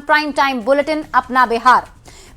Prime time bulletin अपना Bihar.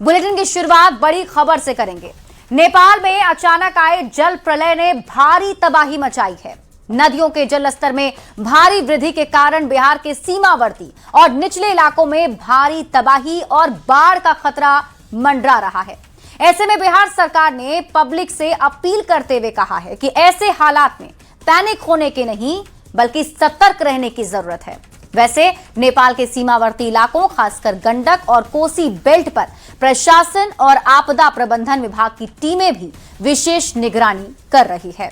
Bulletin की शुरुआत बड़ी खबर से करेंगे। नेपाल में अचानक आए जल प्रलय ने भारी तबाही मचाई है। नदियों के जलस्तर में भारी वृद्धि के कारण बिहार के सीमावर्ती और निचले इलाकों में भारी तबाही और बाढ़ का खतरा मंडरा रहा है। ऐसे में बिहार सरकार ने पब्लिक से अपील करते हुए कहा है कि ऐसे हालात में पैनिक होने के नहीं बल्कि सतर्क रहने की जरूरत है। वैसे नेपाल के सीमावर्ती इलाकों खासकर गंडक और कोसी बेल्ट पर प्रशासन और आपदा प्रबंधन विभाग की टीमें भी विशेष निगरानी कर रही है।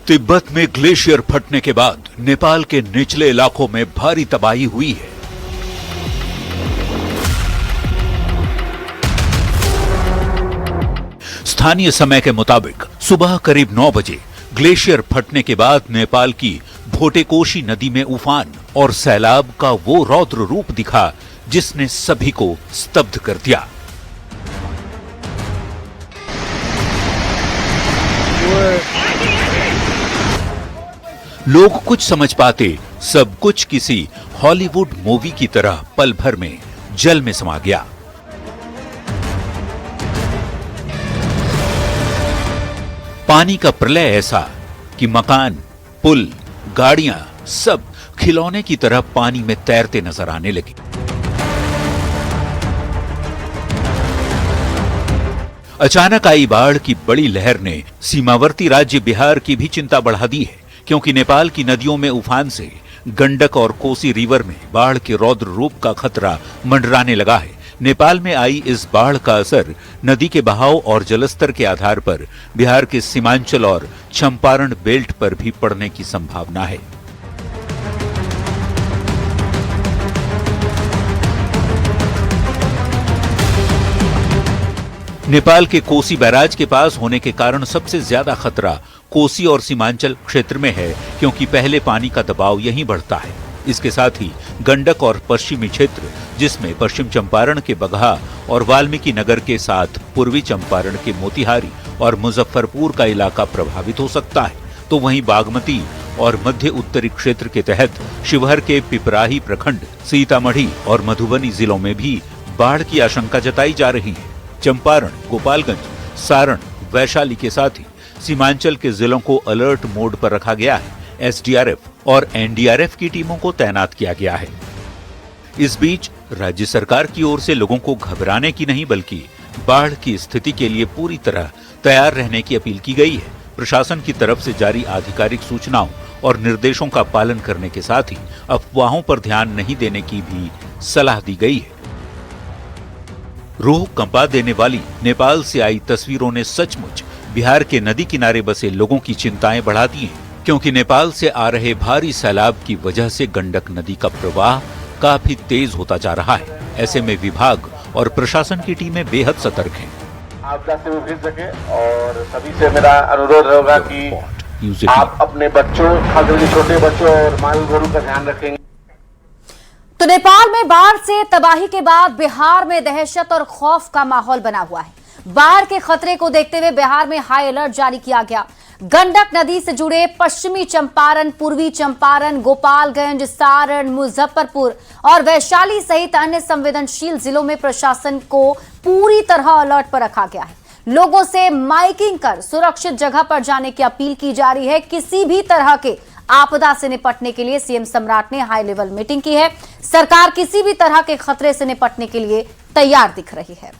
तिब्बत में ग्लेशियर फटने के बाद नेपाल के निचले इलाकों में भारी तबाही हुई है। स्थानीय समय के मुताबिक सुबह करीब 9 बजे ग्लेशियर फटने के बाद नेपाल की भोटेकोशी नदी में उफान और सैलाब का वो रौद्र रूप दिखा जिसने सभी को स्तब्ध कर दिया। लोग कुछ समझ पाते सब कुछ किसी हॉलीवुड मूवी की तरह पल भर में जल में समा गया। पानी का प्रलय ऐसा कि मकान, पुल, गाड़ियां सब खिलौने की तरह पानी में तैरते नजर आने लगे। अचानक आई बाढ़ की बड़ी लहर ने सीमावर्ती राज्य बिहार की भी चिंता बढ़ा दी है, क्योंकि नेपाल की नदियों में उफान से गंडक और कोसी रिवर में बाढ़ के रौद्र रूप का खतरा मंडराने लगा है। नेपाल में आई इस बाढ़ का असर नदी के बहाव और जलस्तर के आधार पर बिहार के सीमांचल और चंपारण बेल्ट पर भी पड़ने की संभावना है। नेपाल के कोसी बैराज के पास होने के कारण सबसे ज्यादा खतरा कोसी और सीमांचल क्षेत्र में है, क्योंकि पहले पानी का दबाव यहीं बढ़ता है। इसके साथ ही गंडक और पश्चिमी क्षेत्र, जिसमें पश्चिम चंपारण के बगहा और वाल्मीकि नगर के साथ पूर्वी चंपारण के मोतिहारी और मुजफ्फरपुर का इलाका प्रभावित हो सकता है, तो वहीं बागमती और मध्य उत्तरी क्षेत्र के तहत शिवहर के पिपराही प्रखंड, सीतामढ़ी और मधुबनी जिलों में भी बाढ़ की आशंका जताई जा रही है। चंपारण, गोपालगंज, सारण, वैशाली के साथ ही सीमांचल के जिलों को अलर्ट मोड पर रखा गया है। एसडीआरएफ और एनडीआरएफ की टीमों को तैनात किया गया है। इस बीच राज्य सरकार की ओर से लोगों को घबराने की नहीं बल्कि बाढ़ की स्थिति के लिए पूरी तरह तैयार रहने की अपील की गई है। प्रशासन की तरफ से जारी आधिकारिक सूचनाओं और निर्देशों का पालन करने के साथ ही अफवाहों पर ध्यान नहीं देने की भी सलाह दी गई है। रूह कंपा देने वाली नेपाल से आई तस्वीरों ने सचमुच बिहार के नदी किनारे बसे लोगों की चिंताएं बढ़ा दी हैं, क्योंकि नेपाल से आ रहे भारी सैलाब की वजह से गंडक नदी का प्रवाह काफी तेज होता जा रहा है। ऐसे में विभाग और प्रशासन की टीमें बेहद सतर्क हैं। आपदा से उभर सके और सभी से मेरा अनुरोध होगा कि आप अपने बच्चों, खासकर छोटे बच्चों और माल गोरू का ध्यान रखेंगे। तो नेपाल में बाढ़ से तबाही के बाद बिहार में दहशत और खौफ का माहौल बना हुआ है। बाढ़ के खतरे को देखते हुए बिहार में हाई अलर्ट जारी किया गया। गंडक नदी से जुड़े पश्चिमी चंपारण, पूर्वी चंपारण, गोपालगंज, सारण, मुजफ्फरपुर और वैशाली सहित अन्य संवेदनशील जिलों में प्रशासन को पूरी तरह अलर्ट पर रखा गया है। लोगों से माइकिंग कर सुरक्षित जगह पर जाने की अपील की जा रही है। किसी भी तरह के आपदा से निपटने के लिए सीएम सम्राट ने हाई लेवल मीटिंग की है। सरकार किसी भी तरह के खतरे से निपटने के लिए तैयार दिख रही है।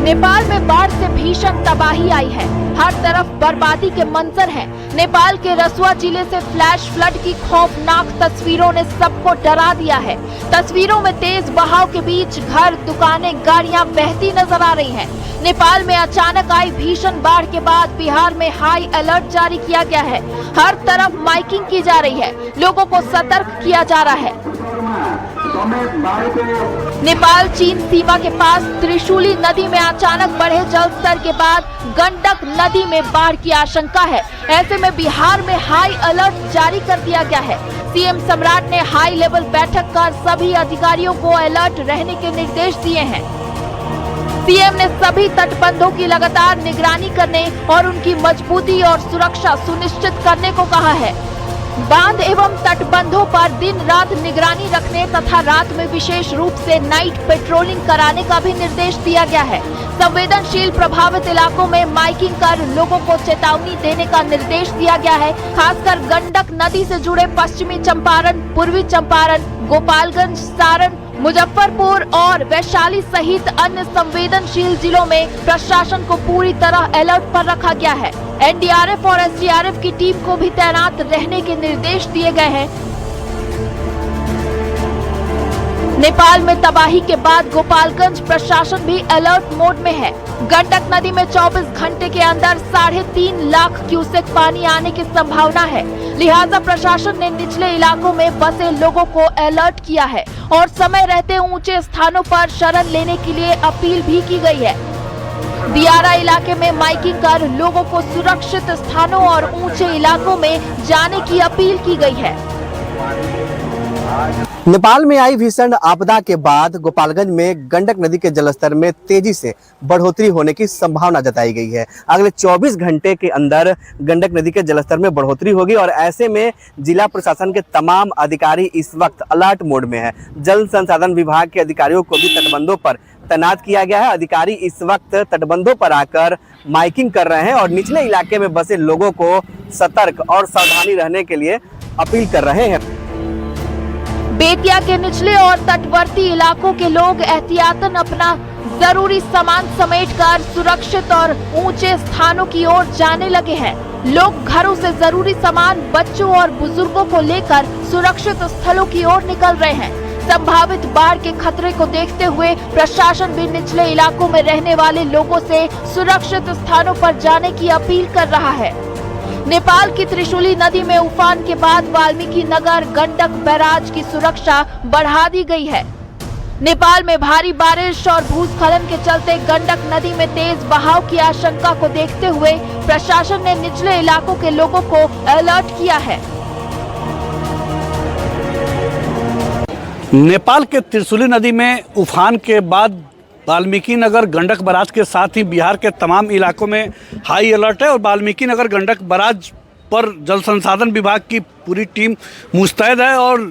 नेपाल में बाढ़ से भीषण तबाही आई है। हर तरफ बर्बादी के मंजर हैं। नेपाल के रसुआ जिले से फ्लैश फ्लड की खौफनाक तस्वीरों ने सबको डरा दिया है। तस्वीरों में तेज बहाव के बीच घर, दुकानें, गाड़ियां बहती नजर आ रही हैं। नेपाल में अचानक आई भीषण बाढ़ के बाद बिहार में हाई अलर्ट जारी किया गया है। हर तरफ माइकिंग की जा रही है, लोगों को सतर्क किया जा रहा है। नेपाल चीन सीमा के पास त्रिशूली नदी में अचानक बढ़े जल स्तर के बाद गंडक नदी में बाढ़ की आशंका है। ऐसे में बिहार में हाई अलर्ट जारी कर दिया गया है। सीएम सम्राट ने हाई लेवल बैठक कर सभी अधिकारियों को अलर्ट रहने के निर्देश दिए हैं। सीएम ने सभी तटबंधों की लगातार निगरानी करने और उनकी मजबूती और सुरक्षा सुनिश्चित करने को कहा है। बांध एवं तटबंधों पर दिन रात निगरानी रखने तथा रात में विशेष रूप से नाइट पेट्रोलिंग कराने का भी निर्देश दिया गया है। संवेदनशील प्रभावित इलाकों में माइकिंग कर लोगों को चेतावनी देने का निर्देश दिया गया है। खासकर गंडक नदी से जुड़े पश्चिमी चंपारण, पूर्वी चंपारण, गोपालगंज, सारण, मुजफ्फरपुर और वैशाली सहित अन्य संवेदनशील जिलों में प्रशासन को पूरी तरह अलर्ट पर रखा गया है। एनडीआरएफ और एसडीआरएफ की टीम को भी तैनात रहने के निर्देश दिए गए हैं। नेपाल में तबाही के बाद गोपालगंज प्रशासन भी अलर्ट मोड में है। गंडक नदी में 24 घंटे के अंदर 3.5 लाख क्यूसेक पानी आने की संभावना है। लिहाजा प्रशासन ने निचले इलाकों में बसे लोगों को अलर्ट किया है और समय रहते ऊंचे स्थानों पर शरण लेने के लिए अपील भी की गई है। दियारा इलाके में माइकिंग कर लोगों को सुरक्षित स्थानों और ऊंचे इलाकों में जाने की अपील की गई है। नेपाल में आई भीषण आपदा के बाद गोपालगंज में गंडक नदी के जलस्तर में तेजी से बढ़ोतरी होने की संभावना जताई गई है। अगले 24 घंटे के अंदर गंडक नदी के जलस्तर में बढ़ोतरी होगी और ऐसे में जिला प्रशासन के तमाम अधिकारी इस वक्त अलर्ट मोड में है। जल संसाधन विभाग के अधिकारियों को भी तटबंधों पर तैनात किया गया है। अधिकारी इस वक्त तटबंधों पर आकर माइकिंग कर रहे हैं और निचले इलाके में बसे लोगों को सतर्क और सावधानी रहने के लिए अपील कर रहे हैं। बेतिया के निचले और तटवर्ती इलाकों के लोग एहतियातन अपना जरूरी सामान समेटकर सुरक्षित और ऊंचे स्थानों की ओर जाने लगे हैं। लोग घरों से जरूरी सामान बच्चों और बुजुर्गों को लेकर सुरक्षित स्थलों की ओर निकल रहे हैं। संभावित बाढ़ के खतरे को देखते हुए प्रशासन भी निचले इलाकों में रहने वाले लोगों से सुरक्षित स्थानों पर जाने की अपील कर रहा है। नेपाल की त्रिशूली नदी में उफान के बाद वाल्मीकि नगर गंडक बैराज की सुरक्षा बढ़ा दी गई है। नेपाल में भारी बारिश और भूस्खलन के चलते गंडक नदी में तेज बहाव की आशंका को देखते हुए प्रशासन ने निचले इलाकों के लोगों को अलर्ट किया है। नेपाल के त्रिशूली नदी में उफान के बाद वाल्मीकि नगर गंडक बराज के साथ ही बिहार के तमाम इलाकों में हाई अलर्ट है और वाल्मीकि नगर गंडक बराज पर जल संसाधन विभाग की पूरी टीम मुस्तैद है और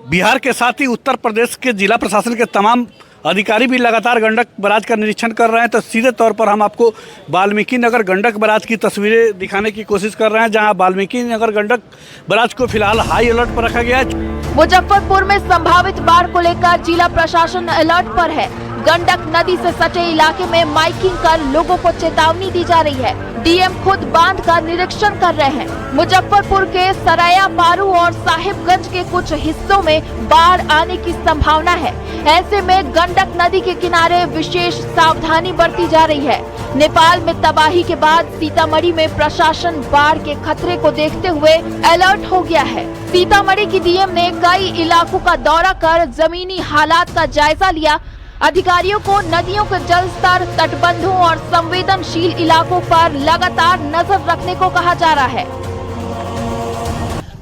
बिहार के साथ ही उत्तर प्रदेश के जिला प्रशासन के तमाम अधिकारी भी लगातार गंडक बराज का निरीक्षण कर रहे हैं। तो सीधे तौर पर हम आपको वाल्मीकि नगर गंडक बराज की तस्वीरें दिखाने की कोशिश कर रहे हैं, जहां वाल्मीकि नगर गंडक बराज को फिलहाल हाई अलर्ट पर रखा गया है। मुजफ्फरपुर में संभावित बाढ़ को लेकर जिला प्रशासन अलर्ट पर है। गंडक नदी से सटे इलाके में माइकिंग कर लोगों को चेतावनी दी जा रही है। डीएम खुद बांध का निरीक्षण कर रहे हैं। मुजफ्फरपुर के सराया पारू और साहिबगंज के कुछ हिस्सों में बाढ़ आने की संभावना है। ऐसे में गंडक नदी के किनारे विशेष सावधानी बरती जा रही है। नेपाल में तबाही के बाद सीतामढ़ी में प्रशासन बाढ़ के खतरे को देखते हुए अलर्ट हो गया है। सीतामढ़ी की डीएम ने कई इलाकों का दौरा कर जमीनी हालात का जायजा लिया। अधिकारियों को नदियों के जल स्तर, तटबंधों और संवेदनशील इलाकों पर लगातार नजर रखने को कहा जा रहा है।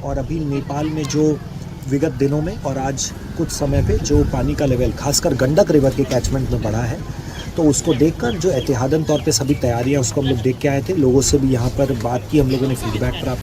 और अभी नेपाल में जो विगत दिनों में और आज कुछ समय पे जो पानी का लेवल खासकर गंडक रिवर के कैचमेंट में बढ़ा है, तो उसको देखकर जो एहतियातन तौर पे सभी तैयारियां उसको हम लोग देख के आए थे। लोगों से भी यहाँ पर बात की, हम लोगों ने फीडबैक प्राप्त